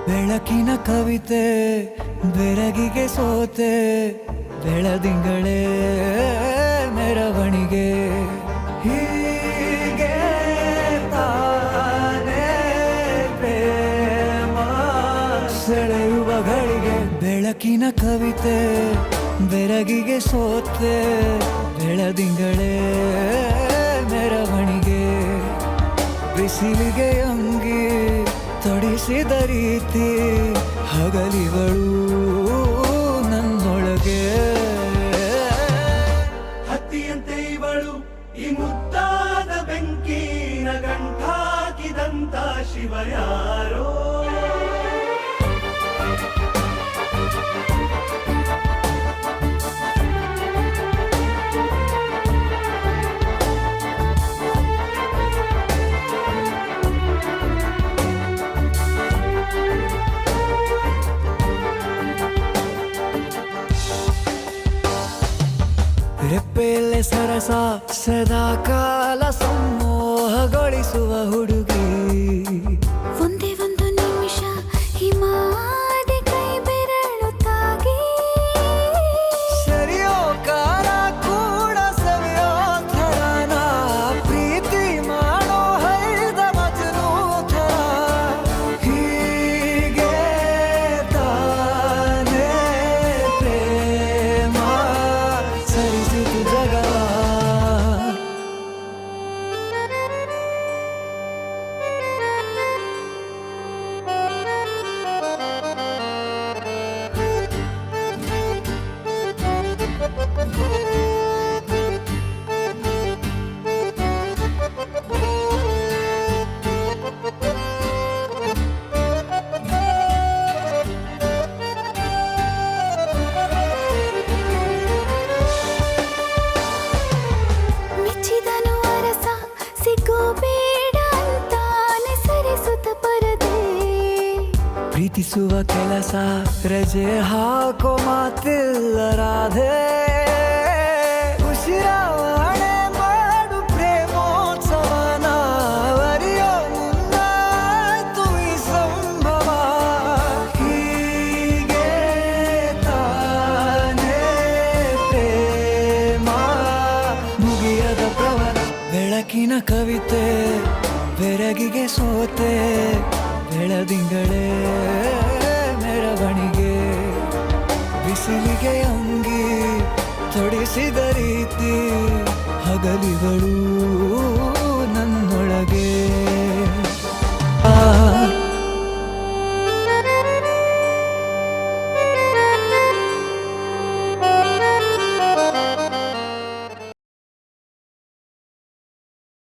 ಬೆಳಕಿನ ಕವಿತೆ ಬೆರಗಿಗೆ ಸೋತೆ ಬೆಳದಿಂಗಳೇ ಮೆರವಣಿಗೆ ಹೀಗೆ ತಾನೇ ಪ್ರೇಮ ಸೆಳೆಯುವ ಗಳಿಗೆ ಬೆಳಕಿನ ಕವಿತೆ ಬೆರಗಿಗೆ ಸೋತೆ ಬೆಳದಿಂಗಳೇ ಮೆರವಣಿಗೆ ಬಿಸಿಲಿಗೆ ಅಂಗಿ ತೊಡಿಸಿದ ರೀತಿ ಹಗಲಿಗಳು ನನ್ನೊಳಗೆ ಹತ್ತಿಯಂತೆ ಇವಳು ಈ ಮುದ್ದಾದ ಬೆಂಕಿನ ಗಂಟಾಕಿದಂತ ಶಿವ ಯಾರೋ ರೆಪ್ಪೆಯಲ್ಲೇ ಸರಸ ಸದಾ ಕಾಲ ಸಂಮೋಹಗೊಳಿಸುವ ಹುಡುಗಿ ಒಂದೇ ಒಂದು ನಿಮಿಷ ಹಿಮಾದಿ ಕೈ ಬೆರಳು ತಾಗಿ ಸರಿಯೋ ಕಾರ ಕೂಡ ಸವಿಯೋ ಥರನ ಪ್ರೀತಿ ಮಾಡೋ ಹೈದ ಮಜನು ಥರ ಹೀಗೆ ತಾನೇ ಪ್ರೇಮ ಸರಿಸಿತು ಜಗವ ಮೆಚ್ಚಿದನು ಅರಸ ಸಿಗೋ ಬೇಡ ಅಂತಾನೆ ಸರಿಸುತ್ತ ಪರದೆ ಪ್ರೀತಿಸುವ ಕೆಲಸ ರಜೆ ಹಾಕೋ ಮಾತಿಲ್ಲ ರಾಧೆ ಉಸಿರಾವಣೆ ಮಾಡು ಪ್ರೇಮೋತ್ಸವನ ಅರಿಯೋ ಮುನ್ನಾಯ್ತು ಈ ಸಂಭವ ಹೀಗೆ ತಾನೇ ಪ್ರೇಮ ಮುಗಿಯದ ಪ್ರವರ ಬೆಳಕಿನ ಕವಿತೆ ಬೆರಗಿಗೆ ಸೋತೆ ಬೆಳದಿಂಗಳೇ ಮೆರವಣಿಗೆ ಬಿಸಿಲಿಗೆ ಅಂಗಿ ತೊಡಿಸಿದ ರೀತಿ ಹಗಲಿಗಳು